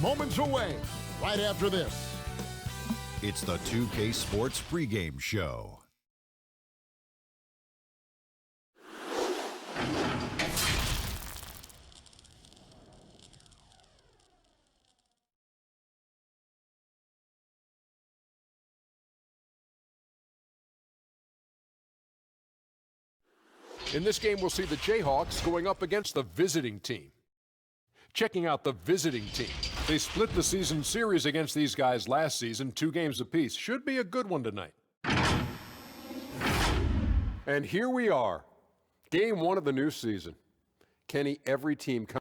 moments away, right after this. It's the 2K Sports pregame show. In this game, we'll see the Jayhawks going up against the visiting team. Checking out the visiting team. They split the season series against these guys last season, 2 games apiece. Should be a good one tonight. And here we are, game 1 of the new season. Kenny, every team comes.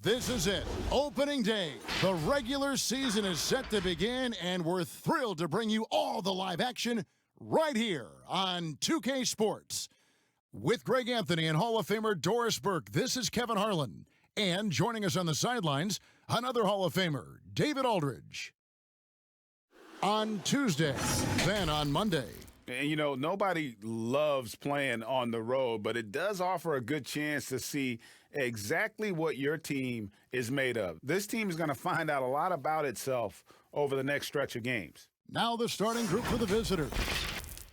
This is it, opening day. The regular season is set to begin, and we're thrilled to bring you all the live action right here on 2K Sports. With Greg Anthony and Hall of Famer Doris Burke, this is Kevin Harlan. And joining us on the sidelines, another Hall of Famer, David Aldridge. On Tuesday, then on Monday. And, you know, nobody loves playing on the road, but it does offer a good chance to see exactly what your team is made of. This team is going to find out a lot about itself over the next stretch of games. Now the starting group for the visitors.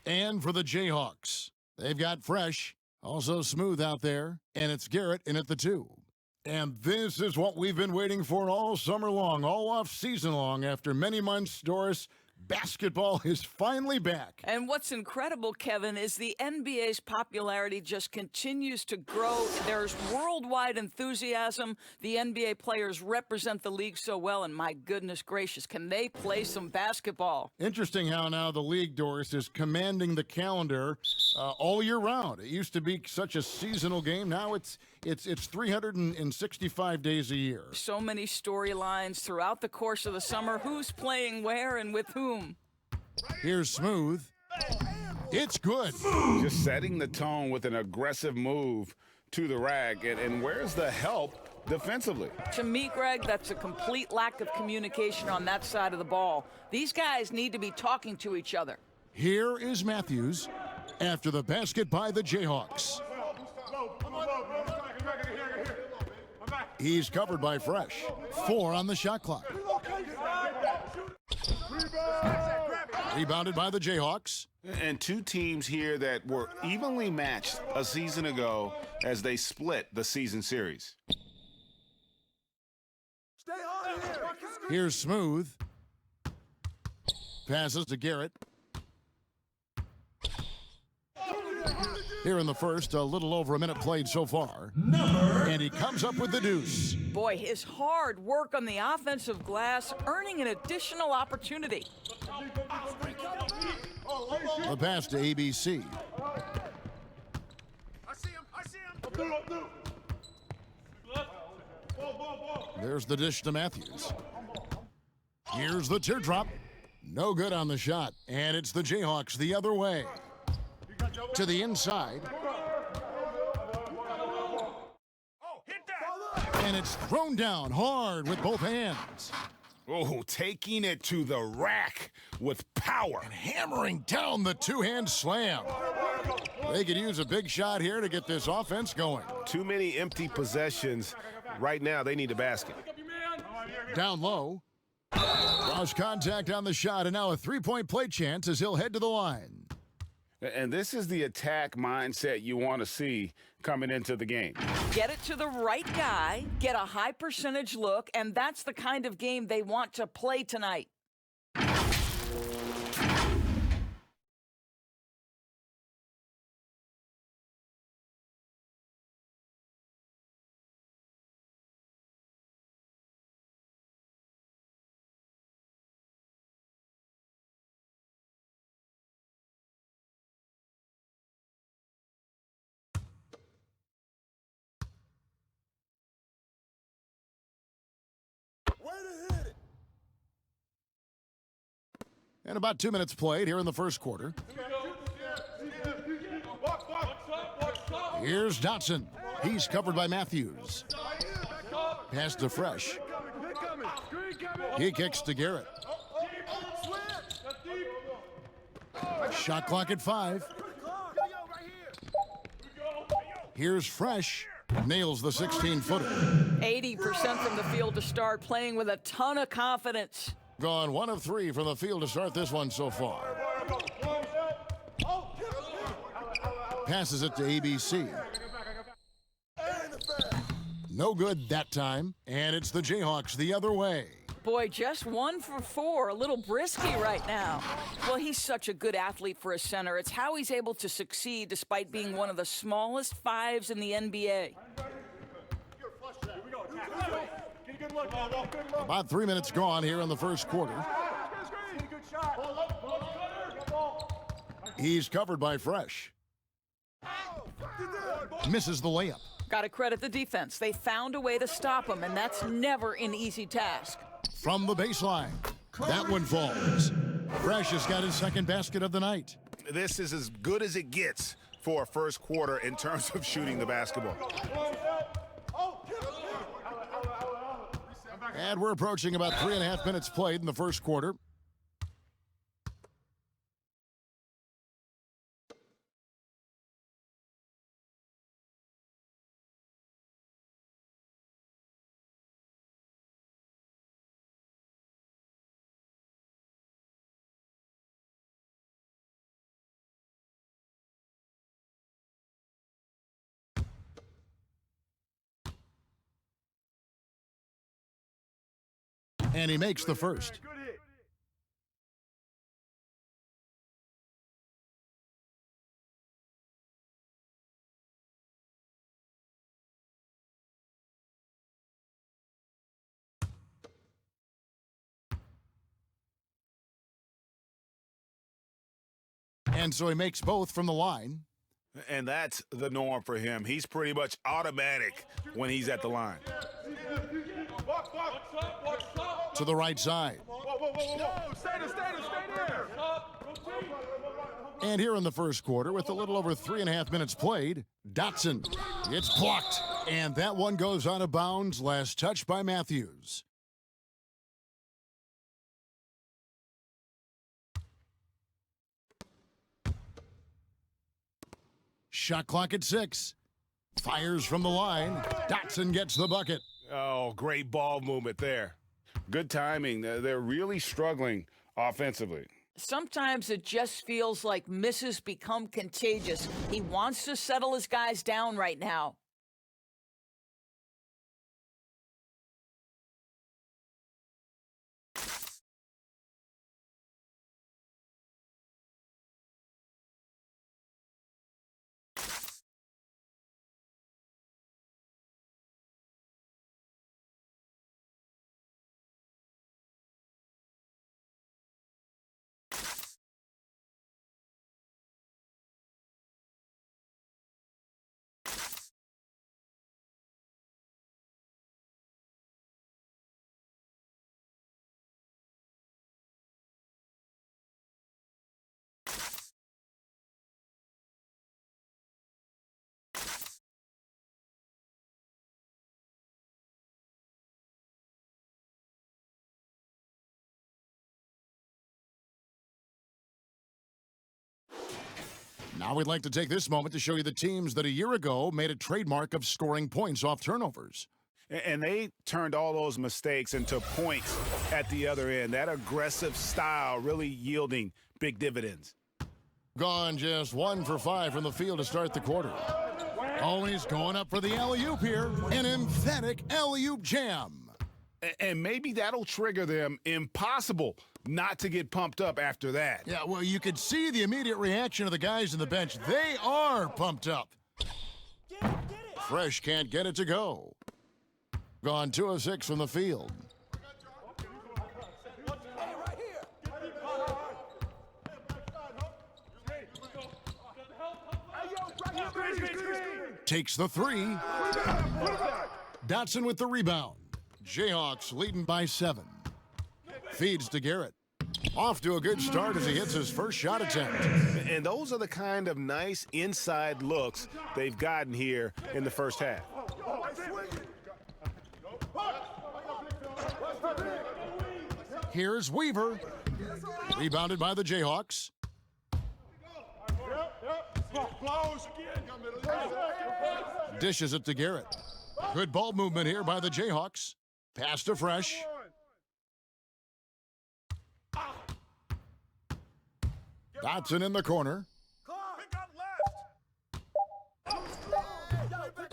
And for the Jayhawks. They've got Fresh, also Smooth out there, and it's Garrett in at the 2. And this is what we've been waiting for all summer long, all off season long. After many months, Doris, basketball is finally back. And what's incredible, Kevin, is the NBA's popularity just continues to grow. There's worldwide enthusiasm. The NBA players represent the league so well, and my goodness gracious, can they play some basketball? Interesting how now the league, Doris, is commanding the calendar all year round. It used to be such a seasonal game. Now it's 365 days a year. So many storylines throughout the course of the summer. Who's playing where and with whom? Here's Smooth. It's good. Just setting the tone with an aggressive move to the rack. And where's the help defensively? To me, Greg, that's a complete lack of communication on that side of the ball. These guys need to be talking to each other. Here is Matthews after the basket by the Jayhawks. He's covered by Fresh. 4 on the shot clock. Rebounded by the Jayhawks. And 2 teams here that were evenly matched a season ago as they split the season series. Here's Smooth. Passes to Garrett. Here in the first, a little over a minute played so far. And he comes up with the deuce. Boy, his hard work on the offensive glass, earning an additional opportunity. The pass to ABC. There's the dish to Matthews. Here's the teardrop. No good on the shot. And it's the Jayhawks the other way. To the inside. And it's thrown down hard with both hands. Oh, taking it to the rack with power. And hammering down the two-hand slam. They could use a big shot here to get this offense going. Too many empty possessions. Right now, they need a basket. Down low. Cross contact on the shot, and now a three-point play chance as he'll head to the line. And this is the attack mindset you want to see coming into the game. Get it to the right guy, get a high percentage look, and that's the kind of game they want to play tonight. And about 2 minutes played here in the first quarter. Here's Dotson. He's covered by Matthews. Pass to Fresh. He kicks to Garrett. Shot clock at 5. Here's Fresh. Nails the 16-footer. 80% from the field to start, playing with a ton of confidence. Gone 1 of 3 from the field to start this one so far. Passes it to ABC. No good that time, and it's the Jayhawks the other way. Boy, just 1 for 4, a little brisky right now. Well, he's such a good athlete for a center. It's how he's able to succeed despite being one of the smallest 5s in the NBA. About 3 minutes gone here in the first quarter. He's covered by Fresh. Misses the layup. Got to credit the defense. They found a way to stop him, and that's never an easy task. From the baseline, that one falls. Fresh has got his second basket of the night. This is as good as it gets for a first quarter in terms of shooting the basketball. And we're approaching about 3.5 minutes played in the first quarter. And he makes the first. And so he makes both from the line. And that's the norm for him. He's pretty much automatic when he's at the line. To the right side. And here in the first quarter, with a little over 3.5 minutes played, Dotson. It's blocked. And that one goes out of bounds. Last touch by Matthews. Shot clock at 6. Fires from the line. Dotson gets the bucket. Oh, great ball movement there. Good timing. They're really struggling offensively. Sometimes it just feels like misses become contagious. He wants to settle his guys down right now. Now we'd like to take this moment to show you the teams that a year ago made a trademark of scoring points off turnovers. And they turned all those mistakes into points at the other end. That aggressive style really yielding big dividends. Gone just 1 for 5 from the field to start the quarter. Oh, he's going up for the alley-oop here. An emphatic alley-oop jam. And maybe that'll trigger them. Impossible not to get pumped up after that. Yeah, well, you could see the immediate reaction of the guys on the bench. They are pumped up. Fresh can't get it to go. Gone 2 of 6 from the field. Takes the 3. Dotson with the rebound. Jayhawks leading by 7. Feeds to Garrett. Off to a good start as he hits his first shot attempt. And those are the kind of nice inside looks they've gotten here in the first half. Here's Weaver. Rebounded by the Jayhawks. Dishes it to Garrett. Good ball movement here by the Jayhawks. Pass to Fresh. Dotson in the corner.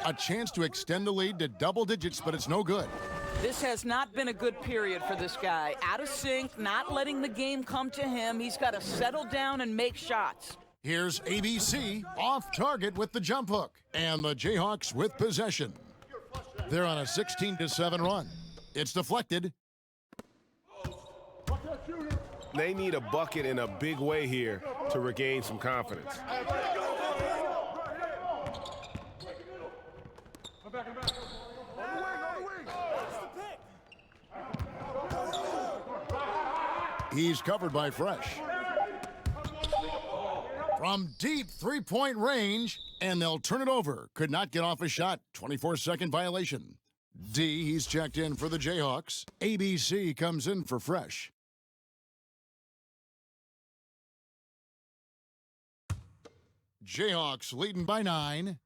A chance to extend the lead to double digits, but it's no good. This has not been a good period for this guy. Out of sync, not letting the game come to him. He's got to settle down and make shots. Here's ABC off target with the jump hook. And the Jayhawks with possession. They're on a 16-7 run. It's deflected. They need a bucket in a big way here to regain some confidence. He's covered by Fresh. From deep three-point range, and they'll turn it over. Could not get off a shot. 24-second violation. D, he's checked in for the Jayhawks. ABC comes in for Fresh. Jayhawks leading by 9.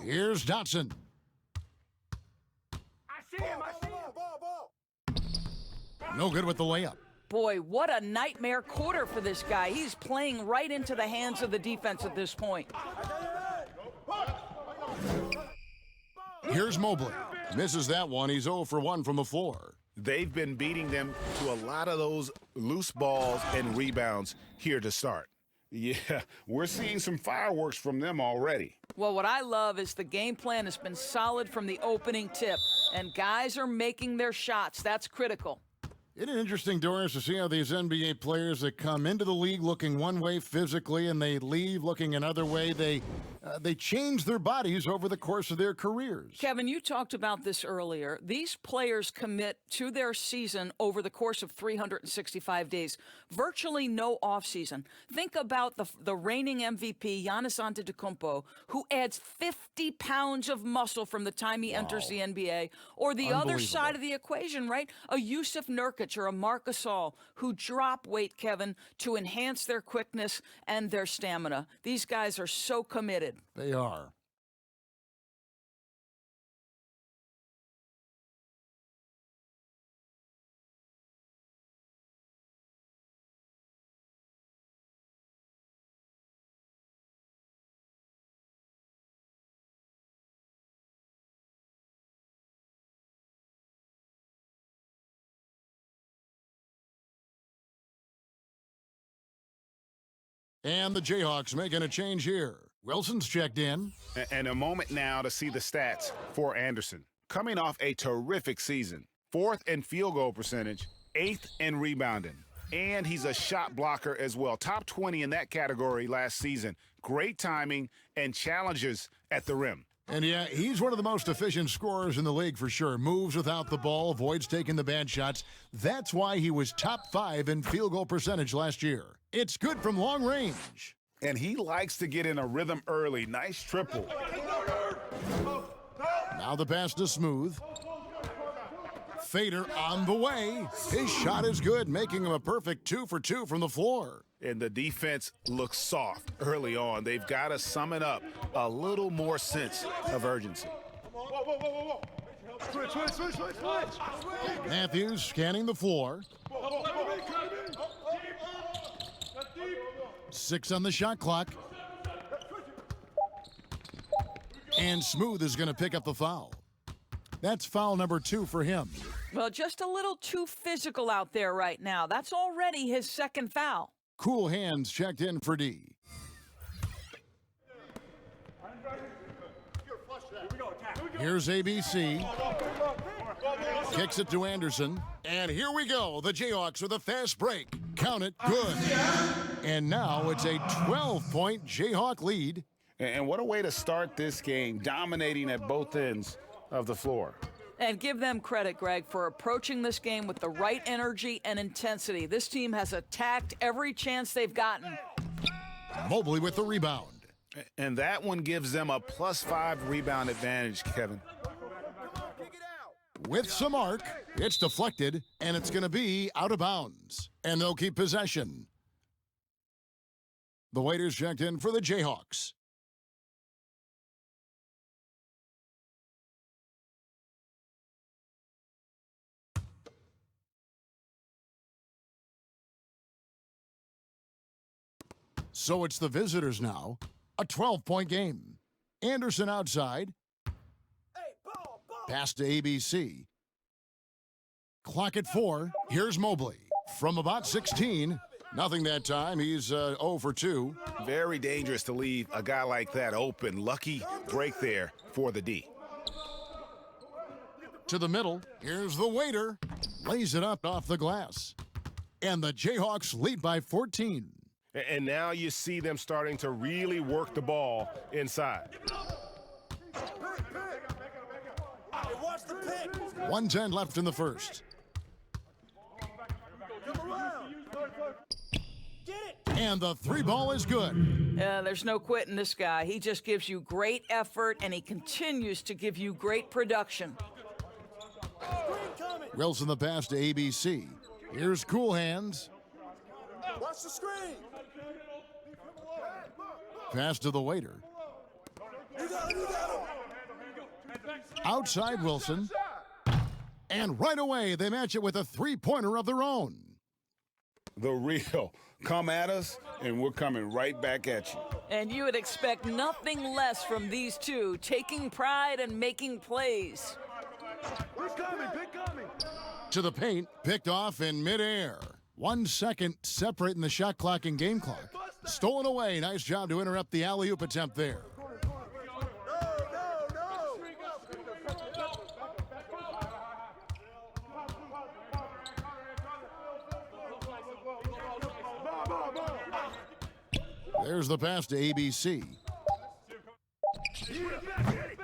Here's Dotson. No good with the layup. Boy, what a nightmare quarter for this guy. He's playing right into the hands of the defense at this point. Here's Mobley. Misses that one. He's 0 for 1 from the floor. They've been beating them to a lot of those loose balls and rebounds here to start. Yeah, we're seeing some fireworks from them already. Well, what I love is the game plan has been solid from the opening tip, and guys are making their shots. That's critical. Isn't it interesting, Doris, to see how these NBA players that come into the league looking one way physically and they leave looking another way, they change their bodies over the course of their careers. Kevin, you talked about this earlier. These players commit to their season over the course of 365 days, virtually no offseason. Think about the reigning MVP, Giannis Antetokounmpo, who adds 50 pounds of muscle from the time he enters the NBA, or the other side of the equation, right? A Yusuf Nurkic or a Marc Gasol who drop weight, Kevin, to enhance their quickness and their stamina. These guys are so committed. They are. And the Jayhawks making a change here. Wilson's checked in. And a moment now to see the stats for Anderson. Coming off a terrific season. 4th in field goal percentage, 8th in rebounding. And he's a shot blocker as well. Top 20 in that category last season. Great timing and challenges at the rim. And yeah, he's one of the most efficient scorers in the league for sure. Moves without the ball, avoids taking the bad shots. That's why he was top 5 in field goal percentage last year. It's good from long range. And he likes to get in a rhythm early. Nice triple. Now the pass to Smooth. Fader on the way. His shot is good, making him a perfect 2 for 2 from the floor. And the defense looks soft early on. They've got to sum it up. A little more sense of urgency. Matthews scanning the floor. 6 on the shot clock. And Smooth is going to pick up the foul. That's foul number 2 for him. Well, just a little too physical out there right now. That's already his second foul. Cool hands checked in for D. Here's ABC. Kicks it to Anderson. And here we go. The Jayhawks with a fast break. Count it. Good. And now it's a 12-point Jayhawk lead. And what a way to start this game, dominating at both ends of the floor. And give them credit, Greg, for approaching this game with the right energy and intensity. This team has attacked every chance they've gotten. Mobley with the rebound. And that one gives them a +5 rebound advantage, Kevin. With some arc, it's deflected, and it's going to be out of bounds. And they'll keep possession. The waiters checked in for the Jayhawks. So it's the visitors now. A 12-point game. Anderson outside. Pass to ABC. Clock at 4. Here's Mobley. From about 16. Nothing that time. He's 0 for 2. Very dangerous to leave a guy like that open. Lucky break there for the D. To the middle. Here's the waiter. Lays it up off the glass. And the Jayhawks lead by 14. And now you see them starting to really work the ball inside. 1:10 left in the first. And the 3 ball is good. There's no quitting this guy. He just gives you great effort, and he continues to give you great production. Wilson the pass to ABC. Here's Cool Hands. Watch the screen. Pass to the waiter. You got him. Outside Wilson. And right away, they match it with a 3-pointer of their own. The real. Come at us, and we're coming right back at you. And you would expect nothing less from these two, taking pride and making plays. To the paint, picked off in midair. 1 second separating the shot clock and game clock. Stolen away. Nice job to interrupt the alley-oop attempt there. There's the pass to ABC.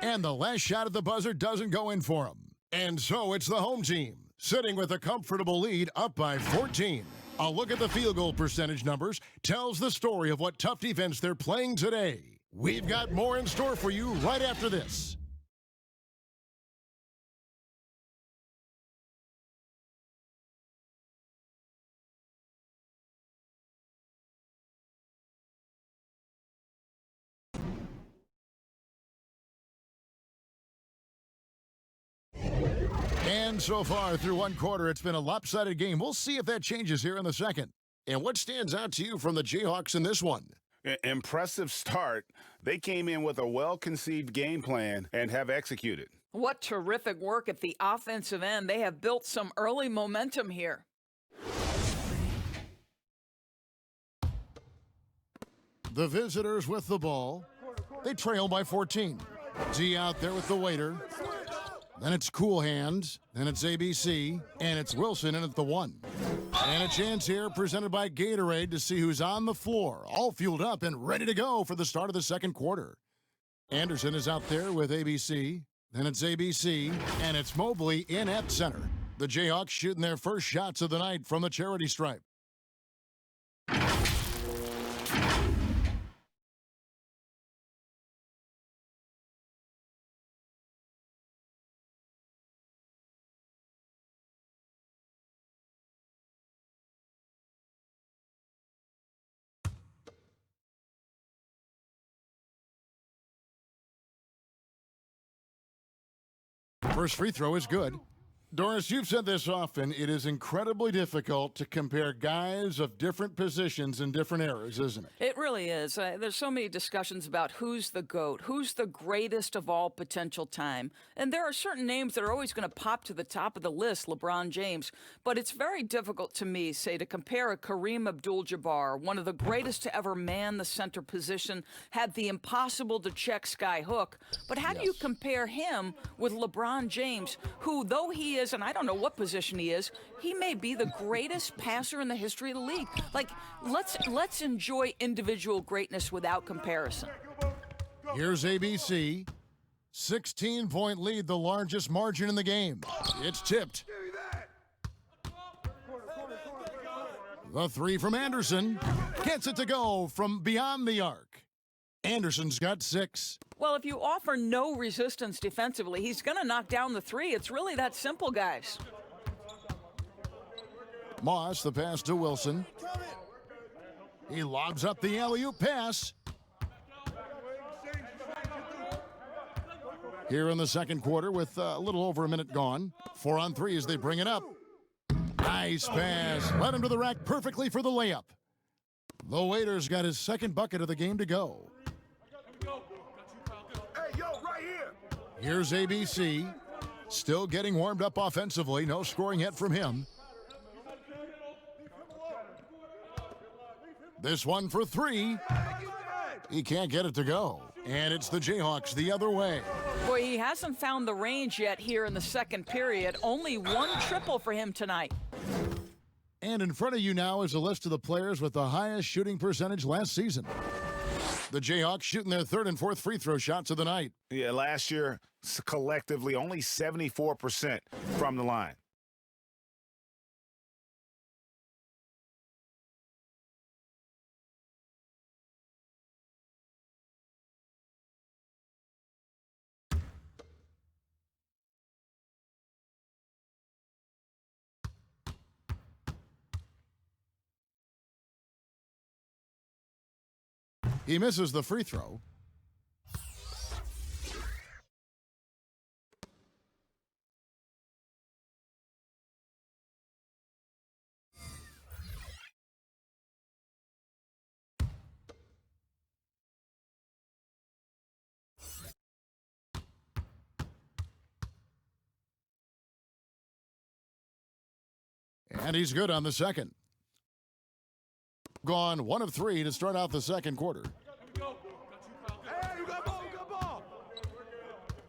And the last shot at the buzzer doesn't go in for him. And so it's the home team, sitting with a comfortable lead up by 14. A look at the field goal percentage numbers tells the story of what tough defense they're playing today. We've got more in store for you right after this. And so far through one quarter, it's been a lopsided game. We'll see if that changes here in the second. And what stands out to you from the Jayhawks in this one? Impressive start. They came in with a well-conceived game plan and have executed. What terrific work at the offensive end. They have built some early momentum here. The visitors with the ball. They trail by 14. D out there with the waiter. Then it's Cool Hands. Then it's ABC. And it's Wilson in at the 1. And a chance here presented by Gatorade to see who's on the floor. All fueled up and ready to go for the start of the second quarter. Anderson is out there with ABC. Then it's ABC. And it's Mobley in at center. The Jayhawks shooting their first shots of the night from the charity stripe. First free throw is good. Doris, you've said this often. It is incredibly difficult to compare guys of different positions in different eras, isn't it? It really is. There's so many discussions about who's the GOAT, who's the greatest of all potential time. And there are certain names that are always going to pop to the top of the list, LeBron James. But it's very difficult to me, say, to compare a Kareem Abdul-Jabbar, one of the greatest to ever man the center position, had the impossible to check sky hook. But how do you compare him with LeBron James, who, though he is, and I don't know what position he is, he may be the greatest passer in the history of the league. Like, let's enjoy individual greatness without comparison. Here's ABC. 16-point lead, the largest margin in the game. It's tipped. The three from Anderson. Gets it to go from beyond the arc. Anderson's got 6. Well, if you offer no resistance defensively, he's going to knock down the three. It's really that simple, guys. Moss, the pass to Wilson. He lobs up the alley-oop pass. Here in the second quarter with a little over a minute gone. 4 on 3 as they bring it up. Nice pass. Led him to the rack perfectly for the layup. The waiter's got his second bucket of the game to go. Hey, yo, right here. Here's ABC. Still getting warmed up offensively. No scoring yet from him. This one for 3. He can't get it to go. And it's the Jayhawks the other way. Boy, he hasn't found the range yet here in the second period. Only 1 triple for him tonight. And in front of you now is a list of the players with the highest shooting percentage last season. The Jayhawks shooting their 3rd and 4th free throw shots of the night. Yeah, last year, collectively, only 74% from the line. He misses the free throw. And he's good on the second. Gone 1 of 3 to start out the second quarter. Hey, you got ball, you got ball.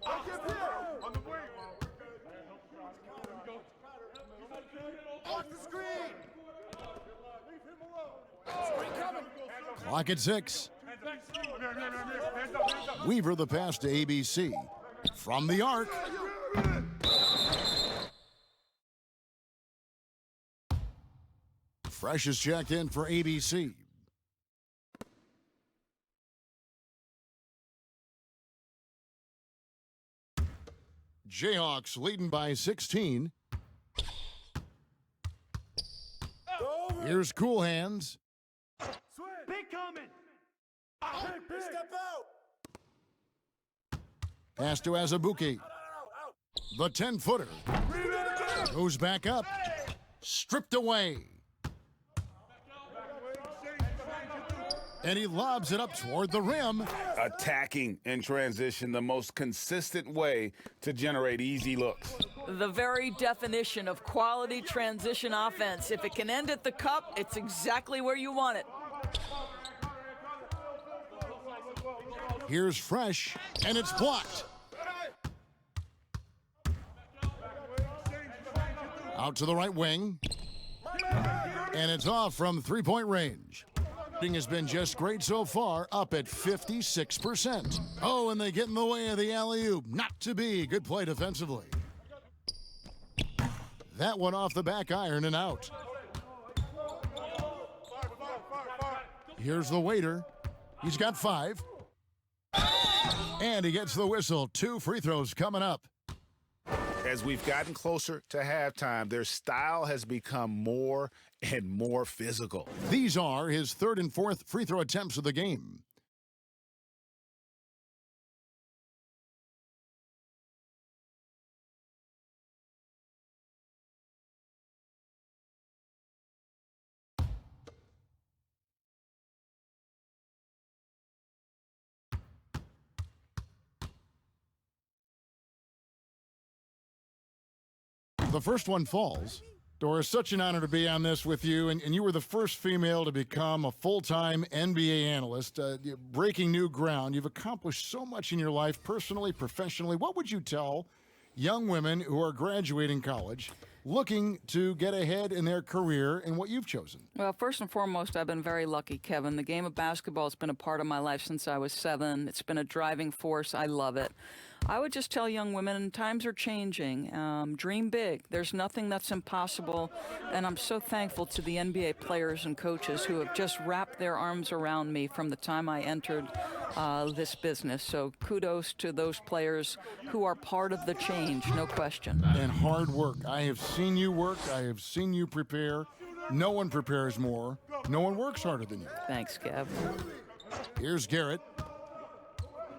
I get here. On the wing. Off the screen. Leave him alone. Screen coming. Clock at 6. Weaver the pass to ABC. From the arc. Fresh is checked in for ABC. Jayhawks leading by 16. Here's Cool Hands. Big coming. Big. Step out. Pass to Azubuike. The 10-footer. Goes back up. Stripped away. And he lobs it up toward the rim. Attacking in transition, the most consistent way to generate easy looks. The very definition of quality transition offense. If it can end at the cup, it's exactly where you want it. Here's Fresh, and it's blocked. Out to the right wing. And it's off from three-point range. Has been just great so far, up at 56%. Oh, and they get in the way of the alley-oop. Not to be. Good play defensively. That one off the back iron and out. Here's the waiter. He's got 5. And he gets the whistle. 2 free throws coming up. As we've gotten closer to halftime, their style has become more and more physical. These are his 3rd and 4th free throw attempts of the game. The first one falls. Doris, such an honor to be on this with you, and you were the first female to become a full-time NBA analyst, breaking new ground. You've accomplished so much in your life, personally, professionally. What would you tell young women who are graduating college looking to get ahead in their career in what you've chosen? Well, first and foremost, I've been very lucky, Kevin. The game of basketball has been a part of my life since I was 7. It's been a driving force. I love it. I would just tell young women, times are changing. Dream big. There's nothing that's impossible. And I'm so thankful to the NBA players and coaches who have just wrapped their arms around me from the time I entered this business. So kudos to those players who are part of the change, no question. And hard work. I have seen you work. I have seen you prepare. No one prepares more. No one works harder than you. Thanks, Kev. Here's Garrett.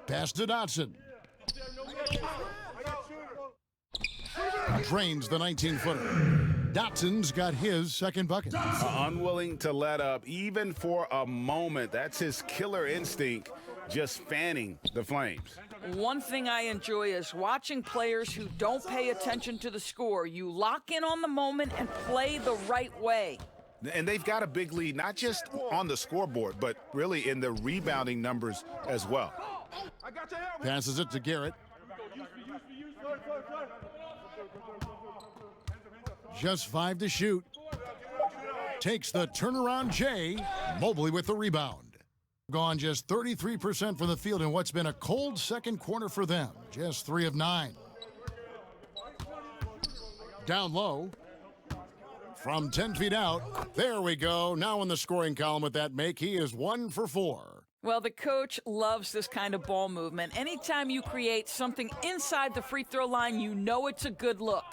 Pass to Dotson. Drains the 19-footer. Dotson's got his second bucket. Unwilling to let up even for a moment. That's his killer instinct, just fanning the flames. One thing I enjoy is watching players who don't pay attention to the score. You lock in on the moment and play the right way. And they've got a big lead, not just on the scoreboard, but really in the rebounding numbers as well. Passes it to Garrett. Just 5 to shoot. Takes the turnaround Jay. Mobley with the rebound. Gone just 33% from the field in what's been a cold second quarter for them. Just 3 of 9. Down low. From 10 feet out. There we go. Now in the scoring column with that make. He is 1 for 4. Well, the coach loves this kind of ball movement. Anytime you create something inside the free throw line, you know it's a good look.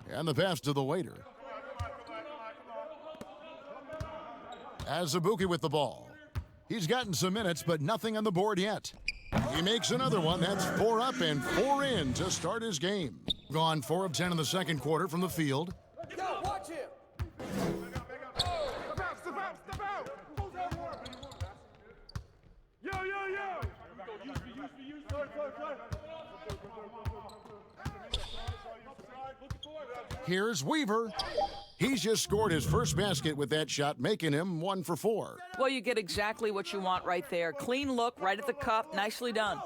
And the pass to the waiter. Azubuike with the ball. He's gotten some minutes, but nothing on the board yet. He makes another one. That's 4 up and 4 in to start his game. Gone 4 of 10 in the second quarter from the field. Go, watch him. Step out, step out, step out. Yo, yo, yo. Use me. Here's Weaver. He's just scored his first basket with that shot, making him 1 for 4. Well, you get exactly what you want right there. Clean look, right at the cup. Nicely done.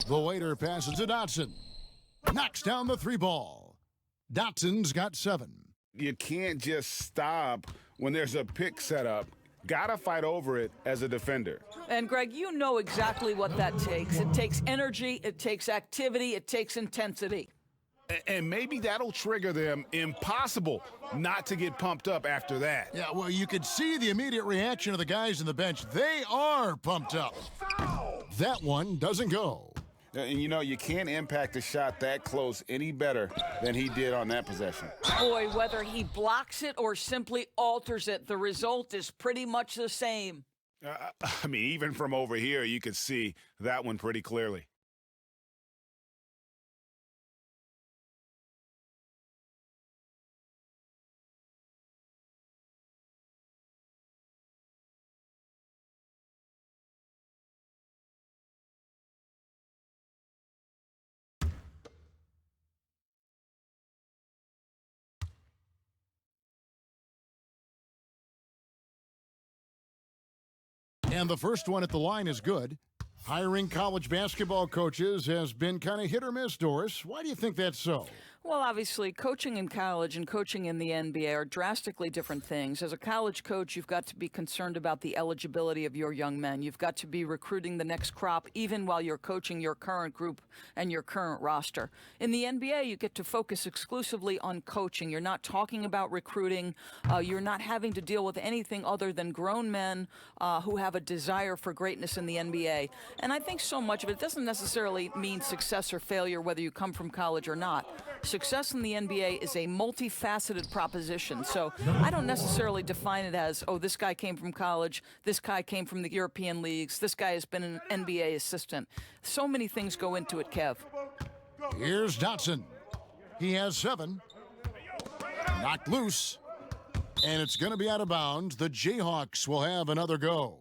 The waiter passes to Dotson. Knocks down the 3 ball. Dotson's got 7. You can't just stop when there's a pick set up. Gotta fight over it as a defender. And, Greg, you know exactly what that takes. It takes energy, it takes activity, it takes intensity. And maybe that'll trigger them. Impossible not to get pumped up after that. Yeah, well, you could see the immediate reaction of the guys on the bench. They are pumped up. That one doesn't go. And you know, you can't impact a shot that close any better than he did on that possession. Boy, whether he blocks it or simply alters it, the result is pretty much the same. I mean, even from over here, you could see that one pretty clearly. And the first one at the line is good. Hiring college basketball coaches has been kind of hit or miss, Doris. Why do you think that's so? Well, obviously, coaching in college and coaching in the NBA are drastically different things. As a college coach, you've got to be concerned about the eligibility of your young men. You've got to be recruiting the next crop, even while you're coaching your current group and your current roster. In the NBA, you get to focus exclusively on coaching. You're not talking about recruiting. You're not having to deal with anything other than grown men who have a desire for greatness in the NBA. And I think so much of it doesn't necessarily mean success or failure, whether you come from college or not. Success in the NBA is a multifaceted proposition. So I don't necessarily define it as, oh, this guy came from college, this guy came from the European leagues, this guy has been an NBA assistant. So many things go into it, Kev. Here's Dotson. He has 7. Knocked loose. And it's going to be out of bounds. The Jayhawks will have another go.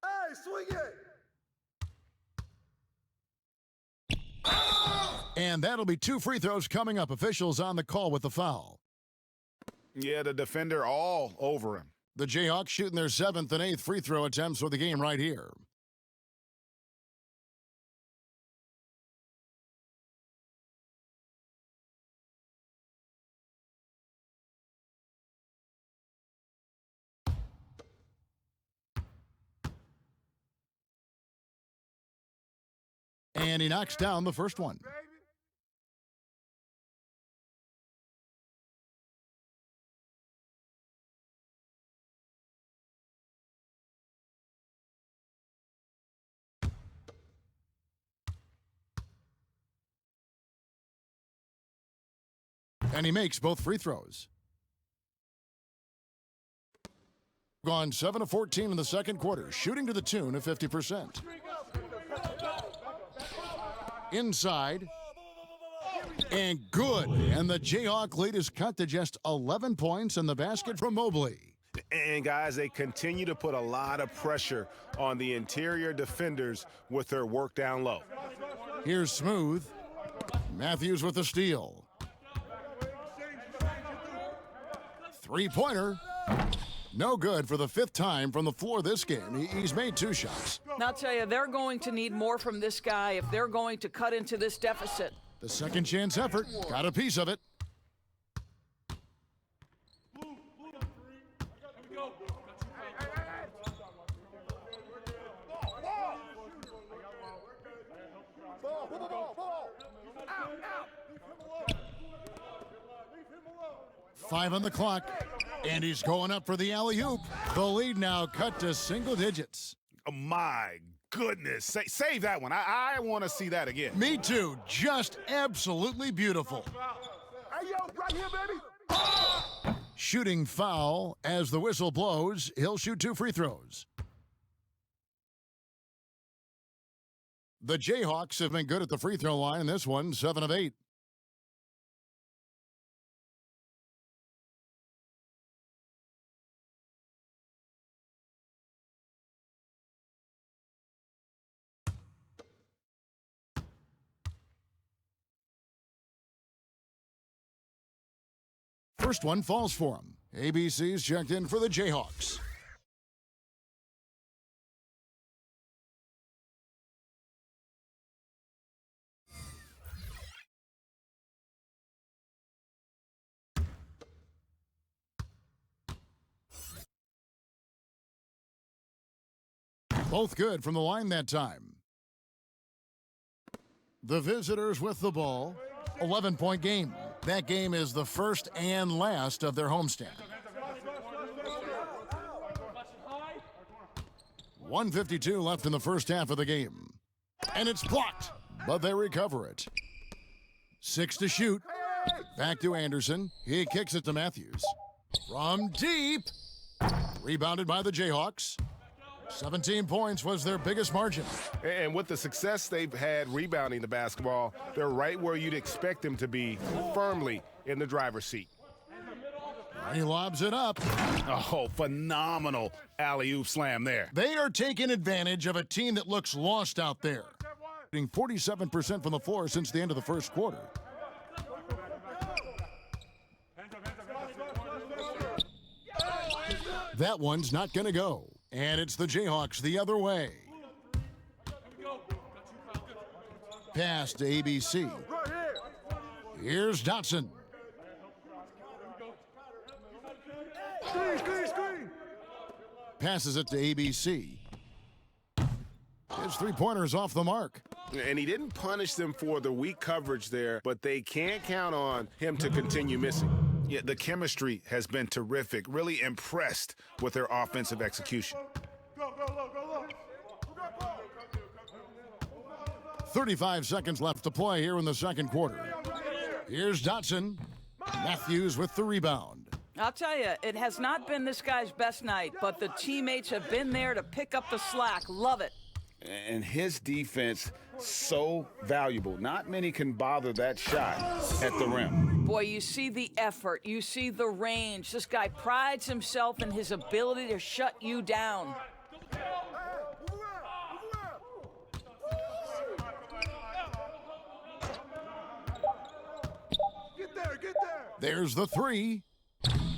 Hey, swing it. And that'll be 2 free throws coming up. Officials on the call with the foul. Yeah, the defender all over him. The Jayhawks shooting their 7th and 8th free throw attempts for the game right here. And he knocks down the first one. And he makes both free throws. Gone 7 of 14 in the second quarter, shooting to the tune of 50%. Inside. And good. And the Jayhawk lead is cut to just 11 points in the basket from Mobley. And, guys, they continue to put a lot of pressure on the interior defenders with their work down low. Here's Smooth. Matthews with the steal. Three-pointer. No good for the 5th time from the floor this game. He's made 2 shots. And I'll tell you, they're going to need more from this guy if they're going to cut into this deficit. The second chance effort. Got a piece of it. Five on the clock, and he's going up for the alley-oop. The lead now cut to single digits. Oh, my goodness. Save that one. I want to see that again. Me too. Just absolutely beautiful. Hey, yo, right here, baby. Shooting foul as the whistle blows. He'll shoot 2 free throws. The Jayhawks have been good at the free throw line in this one, 7 of 8. First one falls for him. ABC's checked in for the Jayhawks. Both good from the line that time. The visitors with the ball. 11-point game. That game is the first and last of their homestand. 1:52 left in the first half of the game. And it's blocked, but they recover it. 6 to shoot. Back to Anderson. He kicks it to Matthews. From deep. Rebounded by the Jayhawks. 17 points was their biggest margin. And with the success they've had rebounding the basketball, they're right where you'd expect them to be, firmly in the driver's seat. He lobs it up. Oh, phenomenal alley-oop slam there. They are taking advantage of a team that looks lost out there. Shooting 47% from the floor since the end of the first quarter. That one's not going to go. And it's the Jayhawks the other way. Pass to ABC. Here's Dotson. Passes it to ABC. His three-pointer's off the mark. And he didn't punish them for the weak coverage there, but they can't count on him to continue missing. Yeah, the chemistry has been terrific. Really impressed with their offensive execution. 35 seconds left to play here in the second quarter. Here's Dotson. Matthews with the rebound. I'll tell you, it has not been this guy's best night, but the teammates have been there to pick up the slack. Love it. And his defense, so valuable. Not many can bother that shot at the rim. Boy, you see the effort. You see the range. This guy prides himself in his ability to shut you down. Get there, get there. There's the three.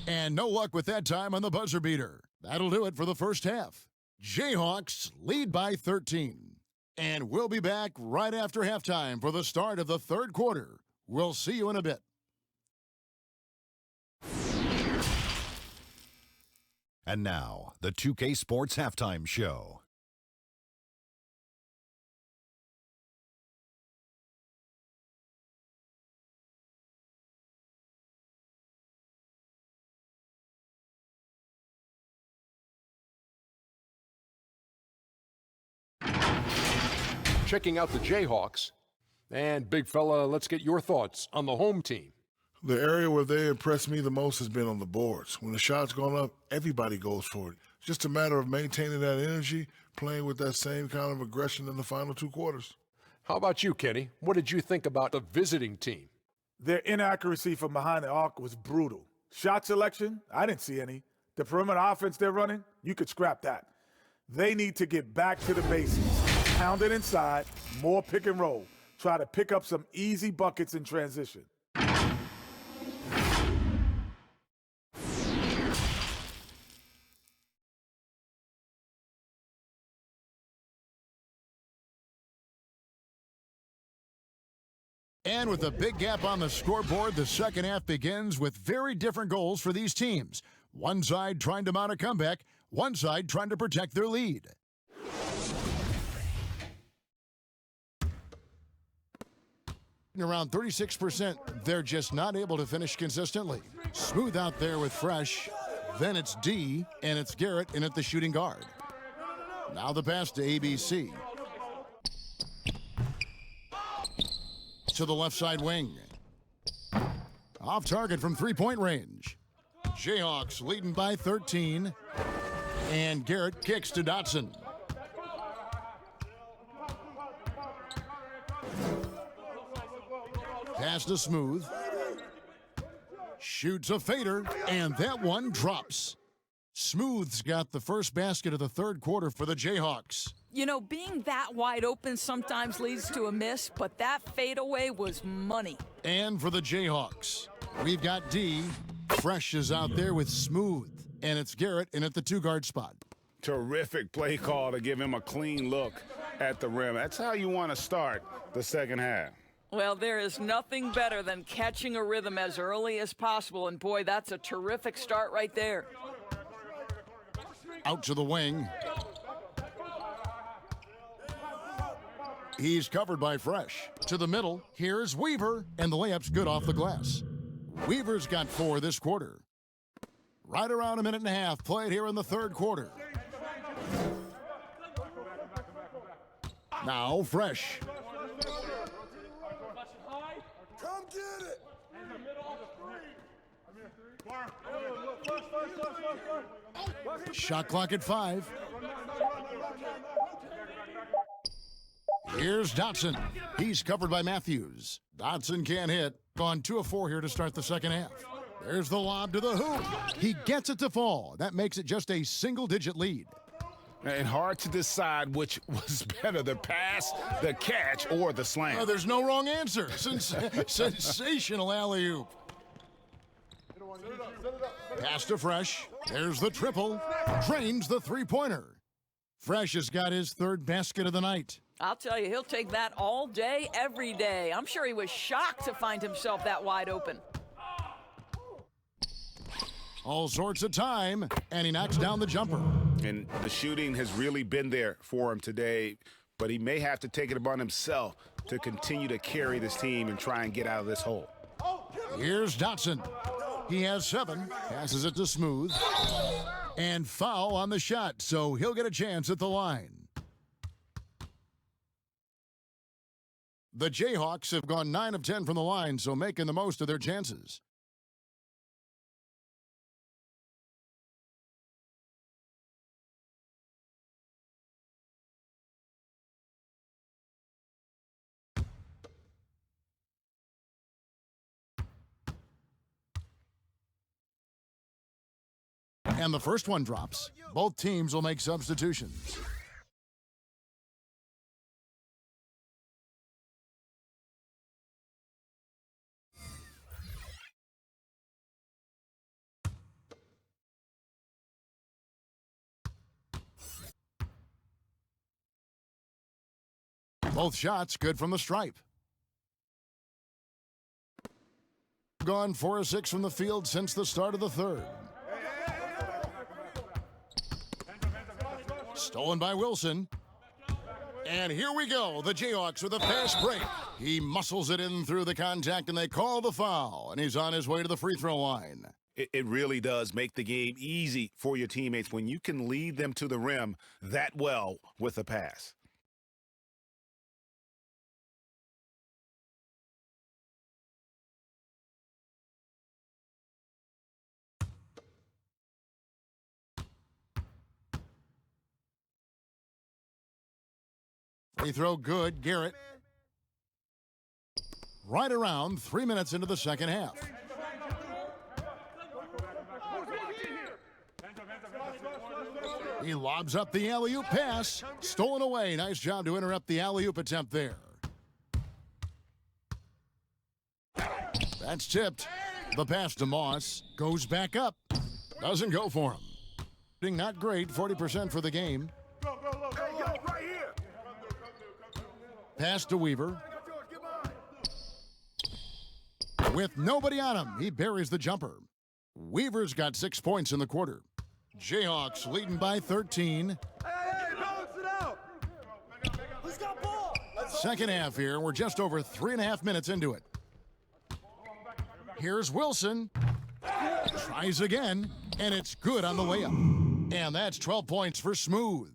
And no luck with that time on the buzzer beater. That'll do it for the first half. Jayhawks lead by 13. And we'll be back right after halftime for the start of the third quarter. We'll see you in a bit. And now, the 2K Sports Halftime Show. Checking out the Jayhawks. And big fella, let's get your thoughts on the home team. The area where they impressed me the most has been on the boards. When the shot's gone up, everybody goes for it. It's just a matter of maintaining that energy, playing with that same kind of aggression in the final two quarters. How about you, Kenny? What did you think about the visiting team? Their inaccuracy from behind the arc was brutal. Shot selection, I didn't see any. The perimeter offense they're running, you could scrap that. They need to get back to the basics. Pound it inside, more pick and roll. Try to pick up some easy buckets in transition. And with a big gap on the scoreboard, the second half begins with very different goals for these teams. One side trying to mount a comeback, one side trying to protect their lead. Around 36%, they're just not able to finish consistently. Smooth out there with Fresh. Then it's D, and it's Garrett in at the shooting guard. Now the pass to ABC. To the left side wing. Off target from three-point range. Jayhawks leading by 13. And Garrett kicks to Dotson. Pass to Smooth. Shoots a fader, and that one drops. Smooth's got the first basket of the third quarter for the Jayhawks. You know, being that wide open sometimes leads to a miss, but that fadeaway was money. And for the Jayhawks, we've got D. Fresh is out there with Smooth, and it's Garrett in at the two-guard spot. Terrific play call to give him a clean look at the rim. That's how you want to start the second half. Well, there is nothing better than catching a rhythm as early as possible, and boy, that's a terrific start right there. Out to the wing. He's covered by Fresh. To the middle, here's Weaver, and the layup's good off the glass. Weaver's got 4 this quarter. Right around a minute and a half played here in the third quarter. Now Fresh. Come get it! Shot clock at 5. Here's Dotson. He's covered by Matthews. Dotson can't hit. Gone 2 of 4 here to start the second half. There's the lob to the hoop. He gets it to fall. That makes it just a single-digit lead. And hard to decide which was better, the pass, the catch, or the slam. Oh, there's no wrong answer. Sensational alley-oop. Pass to Fresh. There's the triple. Drains the three-pointer. Fresh has got his third basket of the night. I'll tell you, he'll take that all day, every day. I'm sure he was shocked to find himself that wide open. All sorts of time, and he knocks down the jumper. And the shooting has really been there for him today, but he may have to take it upon himself to continue to carry this team and try and get out of this hole. Here's Dotson. He has 7, passes it to Smooth, and foul on the shot, so he'll get a chance at the line. The Jayhawks have gone 9 of 10 from the line, so making the most of their chances. And the first one drops. Both teams will make substitutions. Both shots good from the stripe. Gone 4 of 6 from the field since the start of the third. Stolen by Wilson. And here we go. The Jayhawks with a fast break. He muscles it in through the contact, and they call the foul. And he's on his way to the free throw line. It really does make the game easy for your teammates when you can lead them to the rim that well with a pass. Free throw good, Garrett. Right around 3 minutes into the second half. He lobs up the alley-oop pass. Stolen away. Nice job to interrupt the alley-oop attempt there. That's tipped. The pass to Moss. Goes back up. Doesn't go for him. Not great. 40% for the game. Pass to Weaver. With nobody on him, he buries the jumper. Weaver's got 6 points in the quarter. Jayhawks leading by 13. Second half here. We're just over 3.5 minutes into it. Here's Wilson. Tries again, and it's good on the layup. And that's 12 points for Smooth.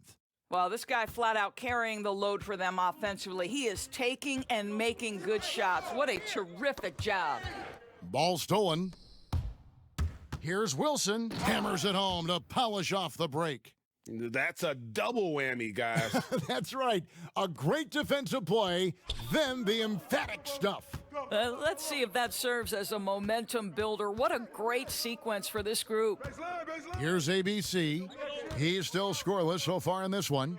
Well, this guy flat out carrying the load for them offensively. He is taking and making good shots. What a terrific job. Ball stolen. Here's Wilson. Hammers it home to polish off the break. That's a double whammy, guys. That's right. A great defensive play, then the emphatic stuff. Let's see if that serves as a momentum builder. What a great sequence for this group. Here's ABC. He's still scoreless so far in this one.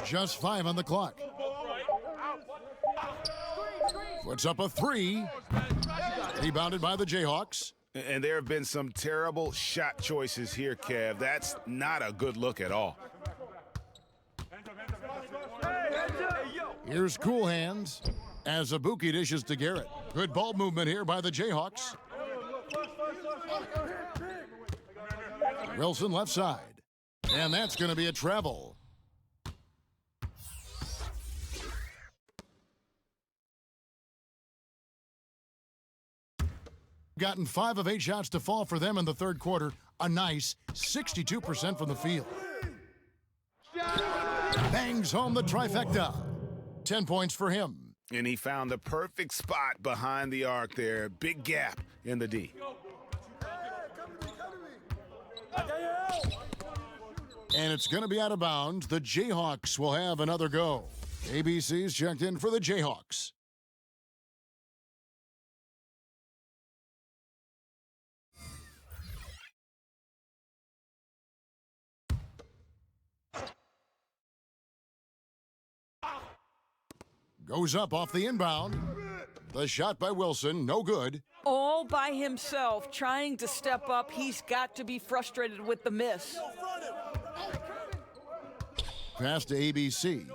Just 5 on the clock. Puts up a 3. Rebounded by the Jayhawks. And there have been some terrible shot choices here, Kev. That's not a good look at all. Here's Cool Hands as Ibuki dishes to Garrett. Good ball movement here by the Jayhawks. Wilson left side. And that's going to be a travel. Gotten 5 of 8 shots to fall for them in the third quarter. A nice 62% from the field. Bangs home the trifecta. 10 points for him. And he found the perfect spot behind the arc there. Big gap in the D. And it's going to be out of bounds. The Jayhawks will have another go. ABC's checked in for the Jayhawks. Goes up off the inbound. The shot by Wilson, no good. All by himself, trying to step up. He's got to be frustrated with the miss. Pass to ABC.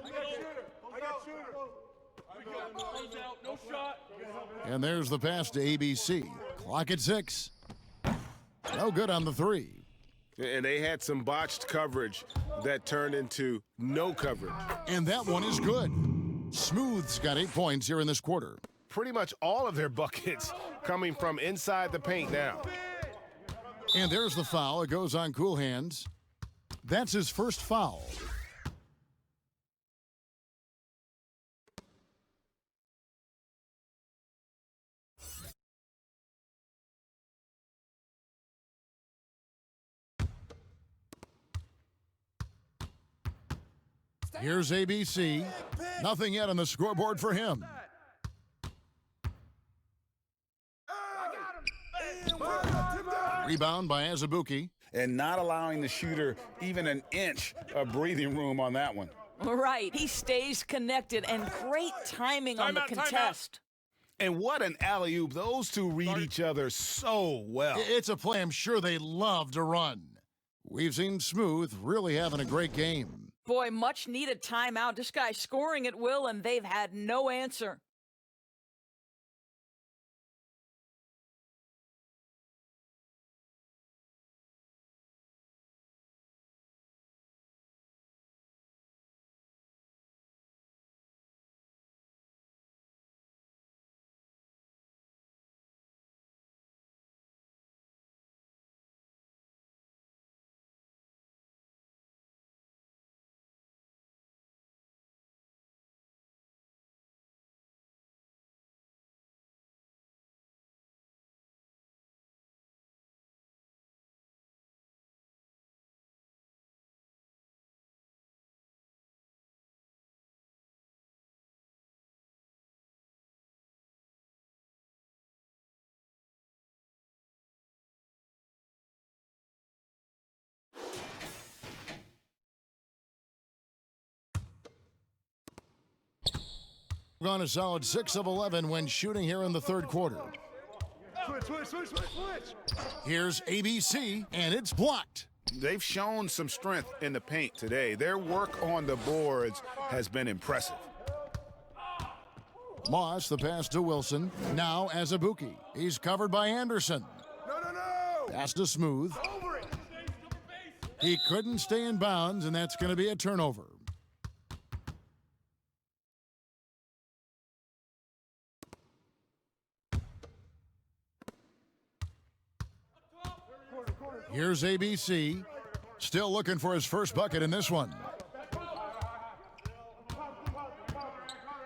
And there's the pass to ABC. Clock at 6. No good on the 3. And they had some botched coverage that turned into no coverage. And that one is good. Smooth's got 8 points here in this quarter. Pretty much all of their buckets coming from inside the paint now. And there's the foul. It goes on Cool Hands. That's his first foul. Here's ABC. Nothing yet on the scoreboard for him. Rebound by Azubuike. And not allowing the shooter even an inch of breathing room on that one. Right. He stays connected, and great timing on the contest. And what an alley-oop. Those two read each other so well. It's a play I'm sure they love to run. We've seen Smooth really having a great game. Boy, much needed timeout. This guy's scoring at will, and they've had no answer. Gone a solid 6 of 11 when shooting here in the third quarter. Switch. Here's ABC, and it's blocked. They've shown some strength in the paint today. Their work on the boards has been impressive. Moss, the pass to Wilson. Now Azubuike. He's covered by Anderson. No. Pass to Smooth. He couldn't stay in bounds, and that's going to be a turnover. Here's ABC, still looking for his first bucket in this one.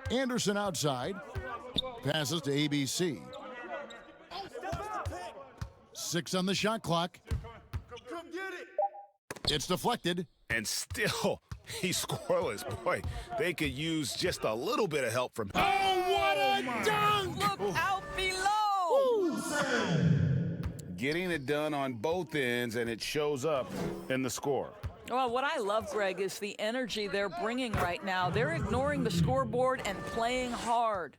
Anderson outside, passes to ABC. 6 on the shot clock. It's deflected. And still, he's scoreless. Boy, they could use just a little bit of help from him. Oh, what a dunk! Look out below! Getting it done on both ends, and it shows up in the score. Well, what I love, Greg, is the energy they're bringing right now. They're ignoring the scoreboard and playing hard.